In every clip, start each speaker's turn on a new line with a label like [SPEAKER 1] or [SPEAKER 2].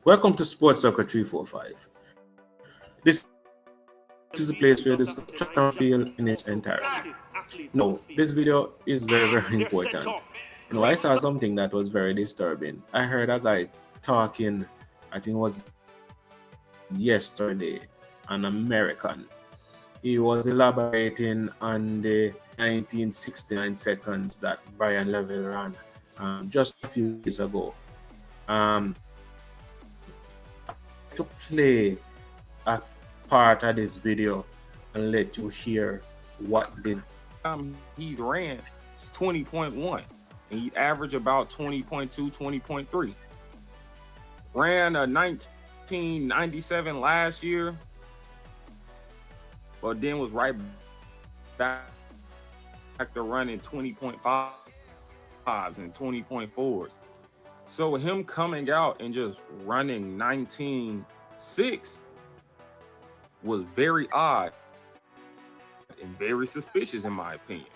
[SPEAKER 1] Welcome to Sports Soccer 345. This is a place where we discuss track and field in its entirety. Now, this video is very important. I saw something that was very disturbing. I heard a guy talking, I think it was yesterday, an American. He was elaborating on the 1969 seconds that Bryan Levell ran just a few days ago. I would like to play a part of this video and let you hear what did
[SPEAKER 2] He's ran is 20.1 and he averaged about 20.2, 20.3. Ran a 1997 last year, but then was right back to running 20.5s and 20.4s. So him coming out and just running 19.6 was very odd and very suspicious in my opinion.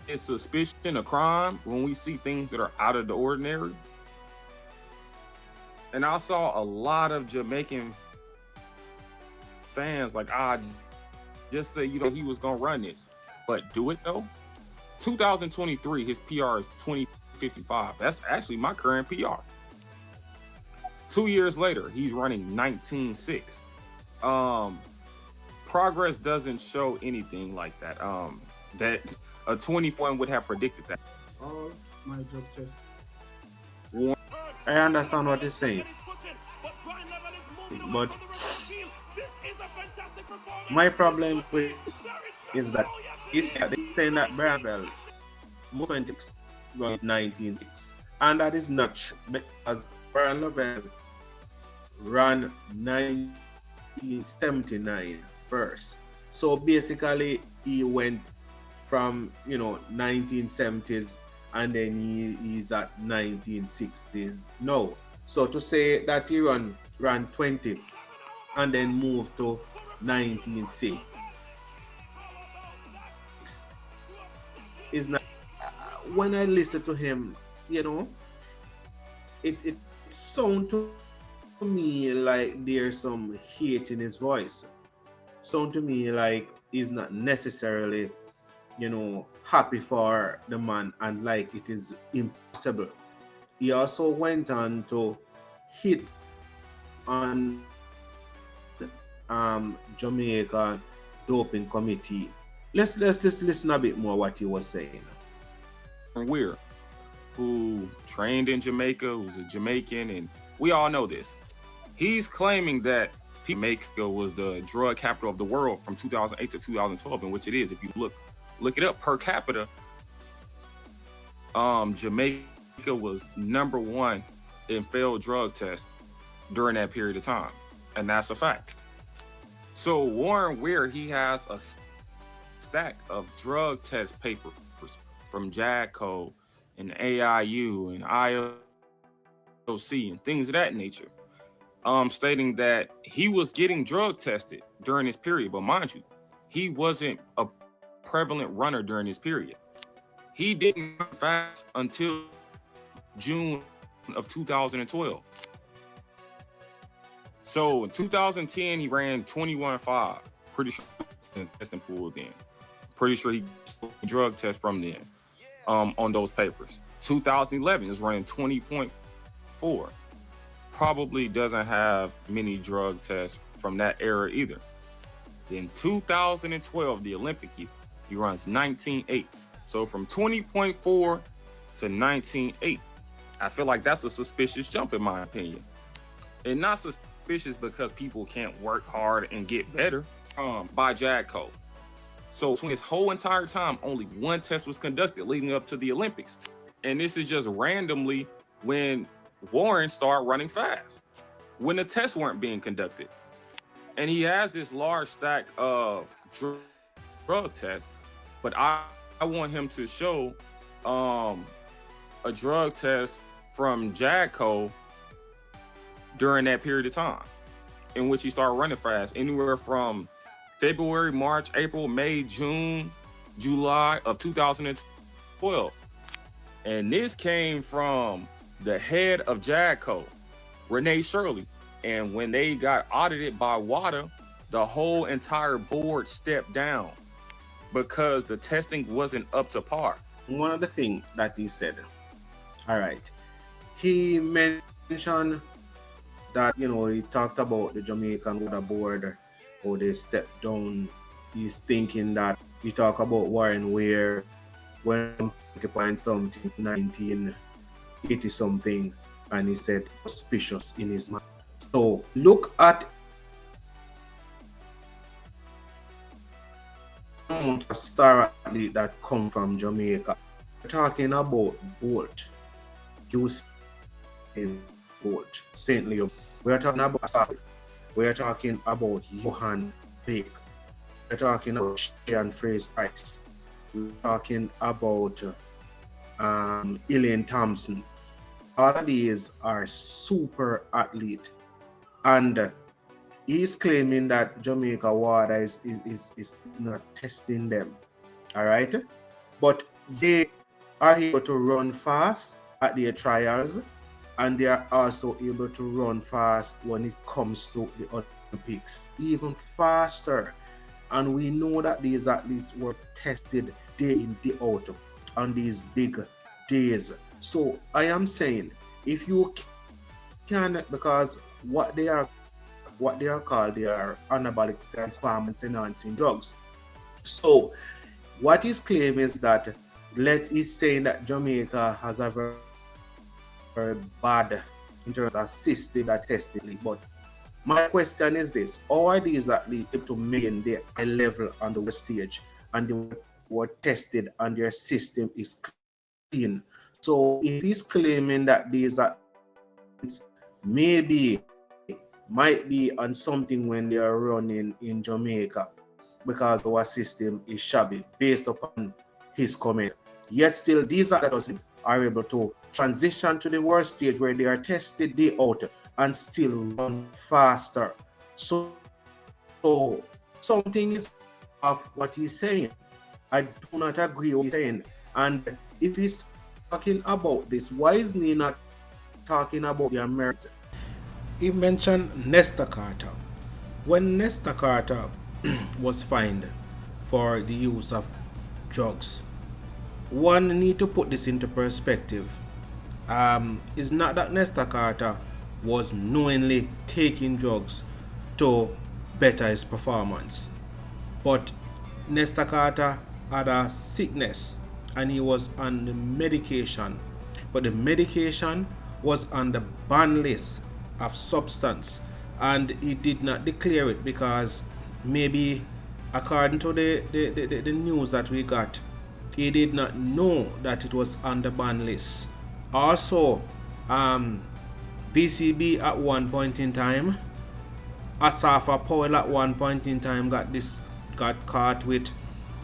[SPEAKER 2] Is suspicion a crime when we see things that are out of the ordinary? And I saw a lot of Jamaican fans like, just say, he was going to run this. But do it though? 2023, his PR is 2055. That's actually my current PR. 2 years later, he's running 19.6. Progress doesn't show anything like that. That a 20-point would have predicted that.
[SPEAKER 3] All my drug tests.
[SPEAKER 1] I understand what you're saying, but my problem with this is that they're saying that Bryan Levell movement was 19.6, and that is not true because Bryan Levell ran 1979 first. So basically, he went from 1970s and then he's at 1960s now. So to say that he ran 20 and then moved to 1960 is not. When I listen to him, it sounds to me like there's some hate in his voice. Sound to me like he's not necessarily happy for the man and like it is impossible. He also went on to hit on Jamaica doping committee. Let's listen a bit more what he was saying.
[SPEAKER 2] Weir, who trained in Jamaica, who's a Jamaican, and we all know this. He's claiming that Jamaica was the drug capital of the world from 2008 to 2012, in which it is. If you look it up per capita, Jamaica was number one in failed drug tests during that period of time, and that's a fact. So Warren Weir, he has a stack of drug test papers from JADCO and AIU and IOC and things of that nature, stating that he was getting drug tested during this period. But mind you, he wasn't a prevalent runner during this period. He didn't run fast until June of 2012. So in 2010, he ran 21.5. Pretty sure he testing pool then. Pretty sure he drug test from then on those papers. 2011 is running 20.4. Probably doesn't have many drug tests from that era either. Then 2012, the Olympic year, he runs 19.8. So from 20.4 to 19.8. I feel like that's a suspicious jump in my opinion. And not suspicious because people can't work hard and get better by JADCO. So his whole entire time, only one test was conducted leading up to the Olympics. And this is just randomly when Warren started running fast, when the tests weren't being conducted. And he has this large stack of drug tests, but I want him to show a drug test from JADCO during that period of time in which he started running fast, anywhere from February, March, April, May, June, July of 2012. And this came from the head of JADCO, Renee Shirley. And when they got audited by WADA, the whole entire board stepped down because the testing wasn't up to par.
[SPEAKER 1] One of the things that he said, all right, he mentioned that, he talked about the Jamaican Water Board, how they stepped down. He's thinking that he talked about Warren Ware when 20 1980 something, and he said suspicious in his mind. So look at the amount of star athlete that come from Jamaica. We're talking about Bolt, Usain Bolt, St. Leo. We're talking about Asaf. We're talking about Yohan Blake. We're talking about Shea Fraser Price. We're talking about Elaine Thompson. All of these are super athlete, and he's claiming that Jamaica Water is not testing them. All right, but they are able to run fast at their trials, and they are also able to run fast when it comes to the Olympics, even faster. And we know that these athletes were tested day in, day out on these big days. So I am saying, if you can, because what they are called, they are anabolic steroids, performance enhancing drugs. So what his claim is that he's saying that Jamaica has a very, very bad in terms of system that testing. But my question is this: how are these athletes able to maintain their high level on the stage, and they were tested and their system is clean? So if he's claiming that these athletes might be on something when they are running in Jamaica because our system is shabby, based upon his comment, yet still these athletes are able to transition to the world stage where they are tested day out and still run faster. So something is of what he's saying. I do not agree with what he's saying. And if he's talking about this, why is he not talking about the Americans? He mentioned Nestor Carter. When Nestor Carter was fined for the use of drugs, one need to put this into perspective. It's not that Nestor Carter was knowingly taking drugs to better his performance, but Nestor Carter had a sickness and he was on the medication, but the medication was on the ban list of substance, and he did not declare it because maybe, according to the news that we got, he did not know that it was on the ban list. Also, BCB at one point in time, Asafa Powell at one point in time got caught with,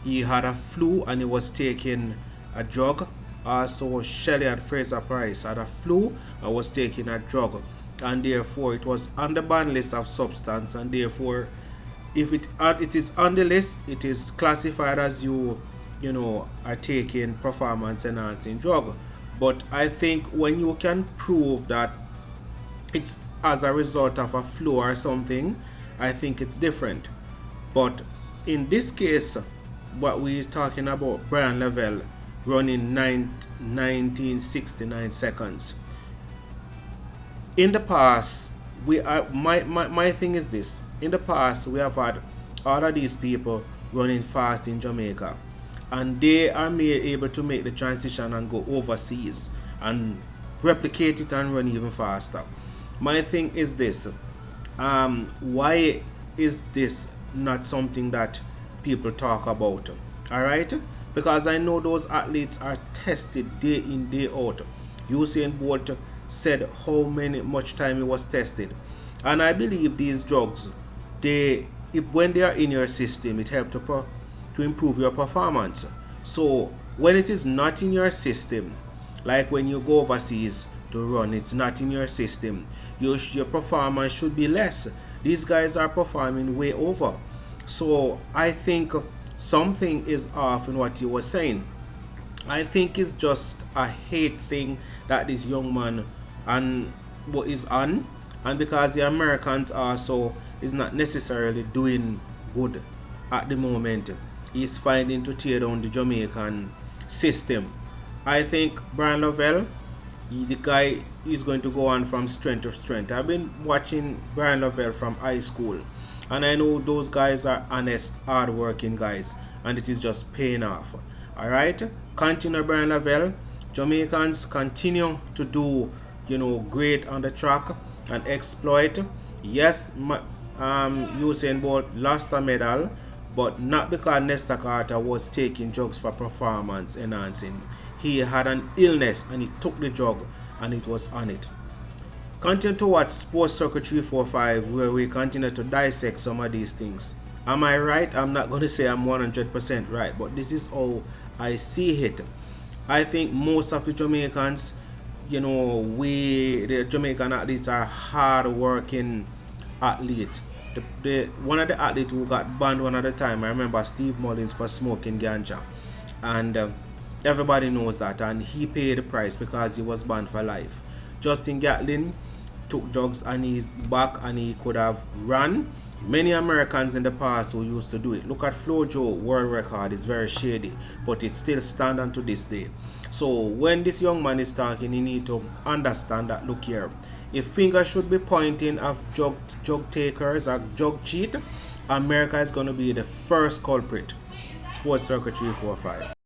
[SPEAKER 1] he had a flu and he was taking a drug. Also, Shelley Fraser Price had a flu and was taking a drug, and therefore it was on the ban list of substance, and therefore if it is on the list, it is classified as you are taking performance enhancing drug. But I think when you can prove that it's as a result of a flu or something, I think it's different. But in this case, what we're talking about, Bryan Levell running 1969 seconds. In the past, my thing is this: in the past, we have had all of these people running fast in Jamaica, and they are able to make the transition and go overseas and replicate it and run even faster. My thing is this: why is this not something that people talk about? All right, because I know those athletes are tested day in, day out. Usain Bolt said how much time he was tested, and I believe these drugs, when they are in your system, it helps to improve your performance. So when it is not in your system, like when you go overseas to run, it's not in your system, your performance should be less. These guys are performing way over. So I think something is off in what he was saying. I think it's just a hate thing that this young man is on, And because the Americans also is not necessarily doing good at the moment, he's fighting to tear down the Jamaican system. I think Bryan Levell, the guy is going to go on from strength to strength. I've been watching Bryan Levell from high school, and I know those guys are honest, hard-working guys, and it is just paying off. All right, continue Bryan Levell. Jamaicans continue to do, great on the track and exploit. Yes, Usain Bolt lost a medal, but not because Nesta Carter was taking drugs for performance enhancing. He had an illness and he took the drug and it was on it. Continue to watch Sports Circle 345 where we continue to dissect some of these things. Am I right? I'm not going to say I'm 100% right, but this is how I see it. I think most of the Jamaicans, the Jamaican athletes are hard working athletes. One of the athletes who got banned one at a time, I remember Steve Mullins for smoking ganja, and everybody knows that, and he paid the price because he was banned for life. Justin Gatlin took drugs and he's back and he could have run. Many Americans in the past who used to do it. Look at Flojo world record, is very shady, but it still stands on to this day. So when this young man is talking, he need to understand that, look here, if fingers should be pointing at drug takers or drug cheat, America is going to be the first culprit. Sports Circuit 345.